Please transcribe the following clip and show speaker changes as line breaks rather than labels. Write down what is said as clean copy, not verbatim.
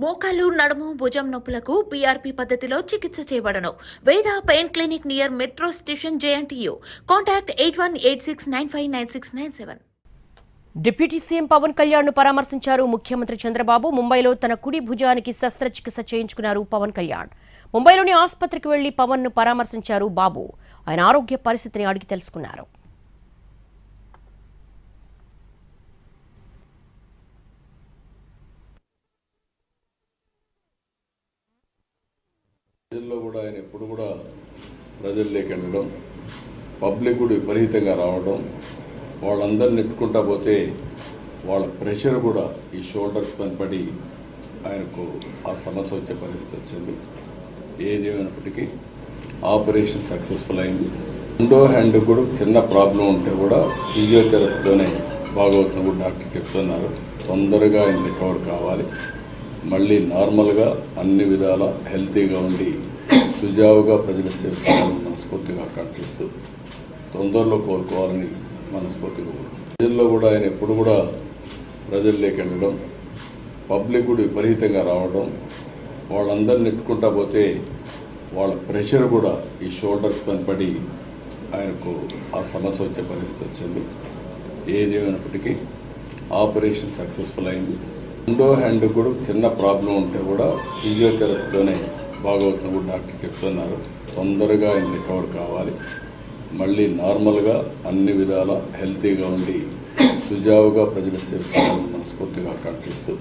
మోకాలు నడుము భుజం నొప్పులకు పీఆర్పీ పద్ధతిలో చికిత్స చేయబడను. Veda pain clinic near metro station JNTU. Contact 8186959697.
Deputy CM Pavan Kalyan ను పరామర్శించారు ముఖ్యమంత్రి చంద్రబాబు. ముంబైలో తన కుడి భుజానికి శస్త్రచికిత్స చేయించుకున్నారు పవన్ కళ్యాణ్. ముంబైలోని ఆసుపత్రికి వెళ్లి పవన్ ను పరామర్శించారు బాబు. ఆయన ఆరోగ్య పరిస్థితిని అడిగి తెలుసుకున్నారు.
ప్రజల్లో కూడా ఆయన ఎప్పుడు కూడా ప్రజల్లోకి వెళ్ళడం, పబ్లిక్ కూడా విపరీతంగా రావడం, వాళ్ళందరిని నెట్టుకుంటా పోతే వాళ్ళ ప్రెషర్ కూడా ఈ షోల్డర్స్ పని పడి ఆయనకు ఆ సమస్య వచ్చే పరిస్థితి వచ్చింది. ఏదేమైనప్పటికీ ఆపరేషన్ సక్సెస్ఫుల్ అయింది. రెండో హ్యాండ్ కూడా చిన్న ప్రాబ్లం ఉంటే కూడా ఫిజియోథెరపీతోనే బాగవుతుంది కూడా డాక్టర్ చెప్తున్నారు. తొందరగా ఆయన రికవర్ కావాలి, మళ్ళీ నార్మల్గా అన్ని విధాల హెల్తీగా ఉండి సుజావుగా ప్రజల సేవ చేయాలని మనస్ఫూర్తిగా ఆకాంక్షిస్తూ తొందరలో కోరుకోవాలని మనస్ఫూర్తిగా ప్రజల్లో కూడా ఆయన ఎప్పుడు కూడా ప్రజల్లోకి వెళ్ళడం, పబ్లిక్ కూడా విపరీతంగా రావడం, వాళ్ళందరిని నెట్టుకుంటా పోతే వాళ్ళ ప్రెషర్ కూడా ఈ షోల్డర్స్ పని పడి ఆయనకు ఆ సమస్య వచ్చే పరిస్థితి వచ్చింది. ఏదేమైనప్పటికీ ఆపరేషన్ సక్సెస్ఫుల్ అయింది. రెండో హ్యాండ్ కూడా చిన్న ప్రాబ్లం ఉంటే కూడా ఫిజియోథెరపీతోనే బాగవుతుంది కూడా డాక్టర్ చెప్తున్నారు. తొందరగా ఆయన రికవర్ కావాలి, మళ్ళీ నార్మల్గా అన్ని విధాల హెల్తీగా ఉండి సుజావుగా ప్రజల సేవ చేయాలని మనస్ఫూర్తిగా ఆకాంక్షిస్తూ